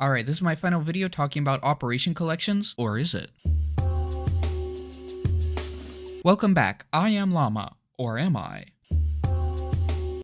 Alright, this is my final video talking about Operation Collections, or is it? Welcome back, I am Llama, or am I?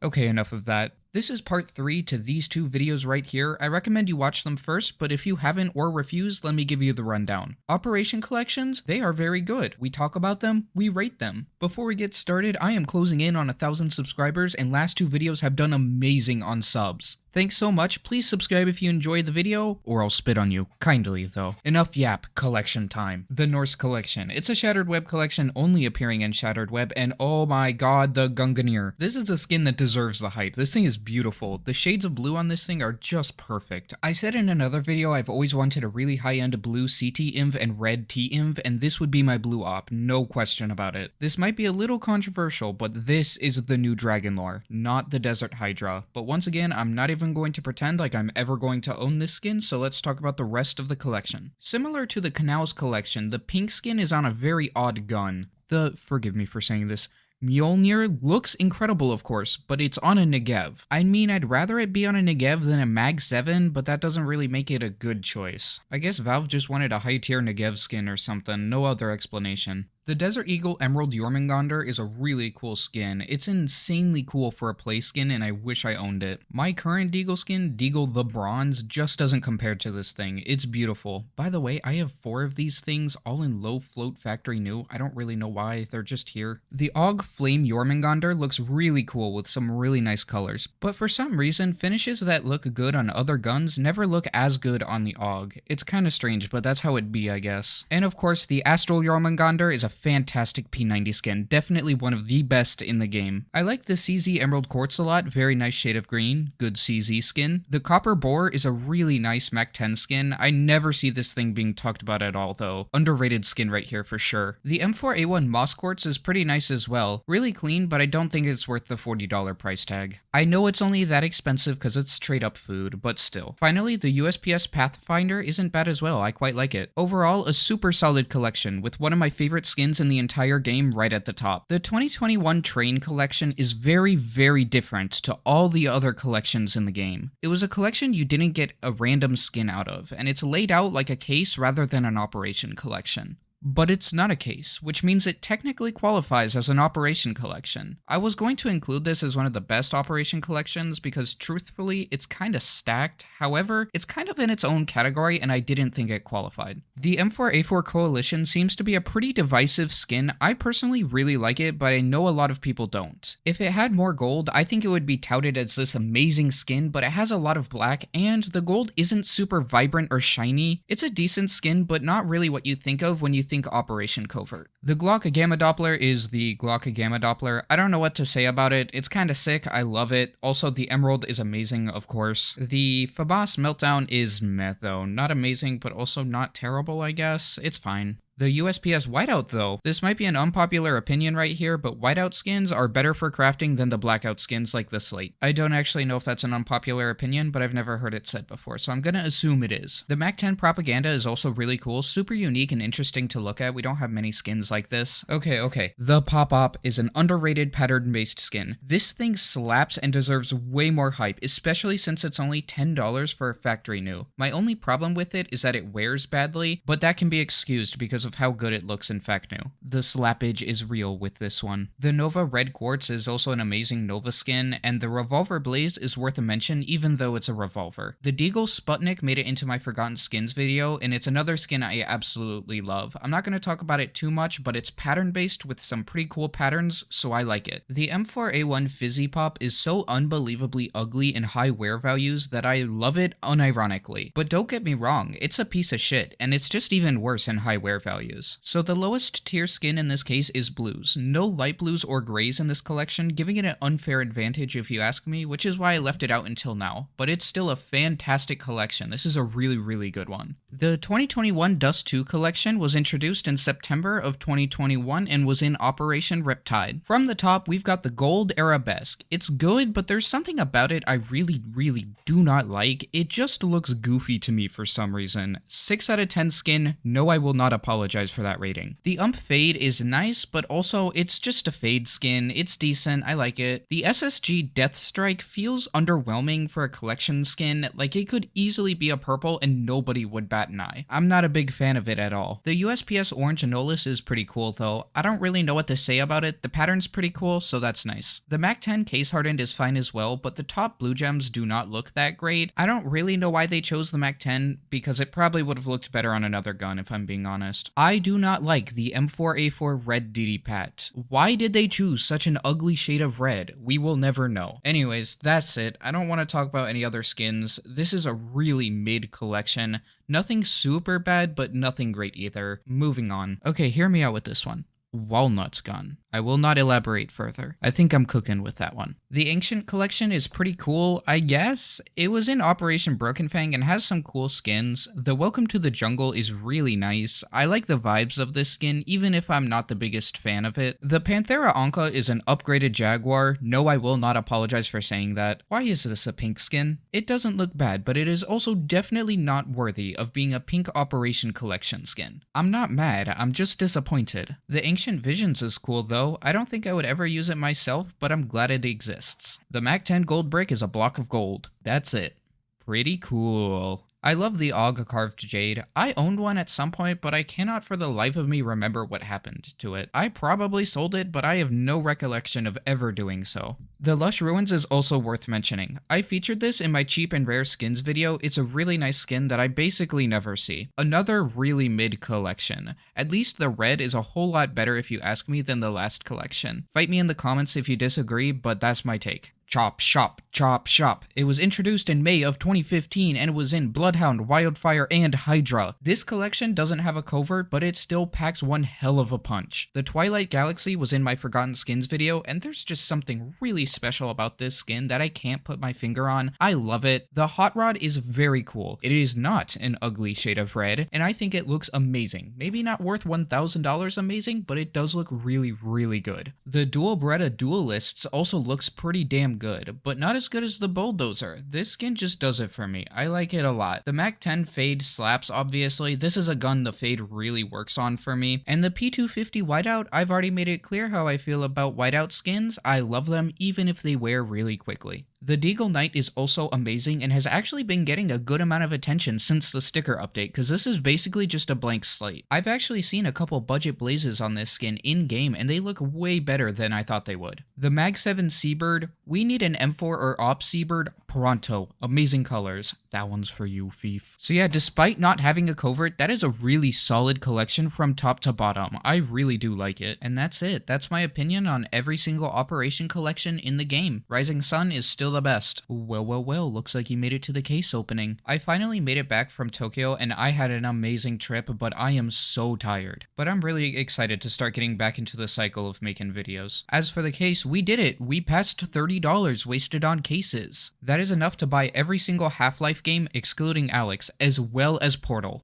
Okay, enough of that. This is part 3 to these two videos right here. I recommend you watch them first, but if you haven't or refuse, let me give you the rundown. Operation Collections, they are very good. We talk about them, we rate them. Before we get started, I am closing in on 1,000 subscribers, and last two videos have done amazing on subs. Thanks so much. Please subscribe if you enjoyed the video, or I'll spit on you. Kindly, though. Enough yap. Collection time. The Norse Collection. It's a Shattered Web collection only appearing in Shattered Web, and oh my god, the Gunganir. This is a skin that deserves the hype. This thing is beautiful. The shades of blue on this thing are just perfect. I said in another video I've always wanted a really high-end blue CT inv and red T inv, and this would be my blue op. No question about it. This might be a little controversial, but this is the new Dragon Lore, not the Desert Hydra. But once again, I'm not even going to pretend like I'm ever going to own this skin, so let's talk about the rest of the collection. Similar to the Canals collection, the pink skin is on a very odd gun. Forgive me for saying this, Mjolnir looks incredible, of course, but it's on a Negev. I mean, I'd rather it be on a Negev than a Mag 7, but that doesn't really make it a good choice. I guess Valve just wanted a high-tier Negev skin or something, no other explanation. The Desert Eagle Emerald Jormungandr is a really cool skin. It's insanely cool for a play skin, and I wish I owned it. My current Deagle skin, Deagle the Bronze, just doesn't compare to this thing. It's beautiful. By the way, I have 4 of these things, all in low float factory new. I don't really know why, they're just here. The Og Flame Jormungandr looks really cool with some really nice colors, but for some reason, finishes that look good on other guns never look as good on the Og. It's kinda strange, but that's how it be, I guess. And of course, the Astral Jormungandr is a fantastic P90 skin, definitely one of the best in the game. I like the CZ Emerald Quartz a lot, very nice shade of green, good CZ skin. The Copper Boar is a really nice Mach 10 skin. I never see this thing being talked about at all though. Underrated skin right here for sure. The M4A1 Moss Quartz is pretty nice as well. Really clean, but I don't think it's worth the $40 price tag. I know it's only that expensive because it's straight up food, but still. Finally, the USPS Pathfinder isn't bad as well, I quite like it. Overall, a super solid collection, with one of my favorite skins in the entire game right at the top. The 2021 Train collection is very, very different to all the other collections in the game. It was a collection you didn't get a random skin out of, and it's laid out like a case rather than an operation collection. But it's not a case, which means it technically qualifies as an Operation Collection. I was going to include this as one of the best Operation Collections because truthfully, it's kinda stacked. However, it's kind of in its own category and I didn't think it qualified. The M4A4 Coalition seems to be a pretty divisive skin. I personally really like it, but I know a lot of people don't. If it had more gold, I think it would be touted as this amazing skin, but it has a lot of black and the gold isn't super vibrant or shiny. It's a decent skin, but not really what you think of when you think Operation Covert. The Glock Gamma Doppler is the Glock Gamma Doppler. I don't know what to say about it. It's kinda sick. I love it. Also, the Emerald is amazing, of course. The Fabas Meltdown is meh though. Not amazing, but also not terrible, I guess. It's fine. The USPS Whiteout though, this might be an unpopular opinion right here, but whiteout skins are better for crafting than the blackout skins like the Slate. I don't actually know if that's an unpopular opinion, but I've never heard it said before, so I'm gonna assume it is. The Mach 10 Propaganda is also really cool, super unique and interesting to look at. We don't have many skins like this. Okay. The Pop-Op is an underrated pattern-based skin. This thing slaps and deserves way more hype, especially since it's only $10 for a factory new. My only problem with it is that it wears badly, but that can be excused because of how good it looks in fact new. The slappage is real with this one. The Nova Red Quartz is also an amazing Nova skin, and the Revolver Blaze is worth a mention even though it's a revolver. The Deagle Sputnik made it into my Forgotten Skins video, and it's another skin I absolutely love. I'm not going to talk about it too much, but it's pattern based with some pretty cool patterns, so I like it. The M4A1 Fizzy Pop is so unbelievably ugly in high wear values that I love it unironically. But don't get me wrong, it's a piece of shit, and it's just even worse in high wear values. So the lowest tier skin in this case is blues. No light blues or grays in this collection, giving it an unfair advantage if you ask me, which is why I left it out until now. But it's still a fantastic collection. This is a really, really good one. The 2021 Dust 2 collection was introduced in September of 2021 and was in Operation Riptide. From the top, we've got the Gold Arabesque. It's good, but there's something about it I really, really do not like. It just looks goofy to me for some reason. 6 out of 10 skin, no I will not apologize apologize for that rating. The Fade is nice, but also it's just a Fade skin. It's decent, I like it. The SSG Death Strike feels underwhelming for a collection skin, like it could easily be a purple and nobody would bat an eye. I'm not a big fan of it at all. The USPS Orange Anolis is pretty cool though. I don't really know what to say about it. The pattern's pretty cool, so that's nice. The Mac 10 case hardened is fine as well, but the top blue gems do not look that great. I don't really know why they chose the Mac 10 because it probably would have looked better on another gun if I'm being honest. I do not like the M4A4 red DD-Pat. Why did they choose such an ugly shade of red? We will never know. Anyways, that's it. I don't want to talk about any other skins. This is a really mid collection. Nothing super bad, but nothing great either. Moving on. Okay, hear me out with this one. Walnut gun. I will not elaborate further. I think I'm cooking with that one. The Ancient Collection is pretty cool, I guess. It was in Operation Broken Fang and has some cool skins. The Welcome to the Jungle is really nice. I like the vibes of this skin, even if I'm not the biggest fan of it. The Panthera Anka is an upgraded Jaguar. No, I will not apologize for saying that. Why is this a pink skin? It doesn't look bad, but it is also definitely not worthy of being a pink Operation Collection skin. I'm not mad, I'm just disappointed. The Ancient Visions is cool though. I don't think I would ever use it myself, but I'm glad it exists. The Mac 10 gold brick is a block of gold. That's it. Pretty cool. I love the AUG carved jade. I owned one at some point, but I cannot for the life of me remember what happened to it. I probably sold it, but I have no recollection of ever doing so. The Lush Ruins is also worth mentioning. I featured this in my cheap and rare skins video. It's a really nice skin that I basically never see. Another really mid collection. At least the red is a whole lot better if you ask me than the last collection. Fight me in the comments if you disagree, but that's my take. Chop Shop, Chop Shop. It was introduced in May of 2015 and it was in Bloodhound, Wildfire, and Hydra. This collection doesn't have a covert, but it still packs one hell of a punch. The Twilight Galaxy was in my Forgotten Skins video, and there's just something really special about this skin that I can't put my finger on. I love it. The Hot Rod is very cool. It is not an ugly shade of red, and I think it looks amazing. Maybe not worth $1,000 amazing, but it does look really, really good. The Dual Beretta Duelists also looks pretty damn good, but not as good as the Bulldozer. This skin just does it for me. I like it a lot. The Mac 10 Fade slaps, obviously. This is a gun the Fade really works on for me. And the P250 Whiteout, I've already made it clear how I feel about whiteout skins. I love them even if they wear really quickly. The Deagle Knight is also amazing and has actually been getting a good amount of attention since the sticker update, because this is basically just a blank slate. I've actually seen a couple budget blazes on this skin in-game, and they look way better than I thought they would. The Mag 7 Seabird, we need an M4 or Op Seabird pronto. Amazing colors. That one's for you, Fief. So yeah, despite not having a covert, that is a really solid collection from top to bottom. I really do like it. And that's it. That's my opinion on every single Operation collection in the game. Rising Sun is still the best. Well, looks like you made it to the case opening. I finally made it back from Tokyo and I had an amazing trip, but I am so tired. But I'm really excited to start getting back into the cycle of making videos. As for the case, we did it. We passed $30 wasted on cases. That is enough to buy every single Half-Life game, excluding Alex, as well as Portal.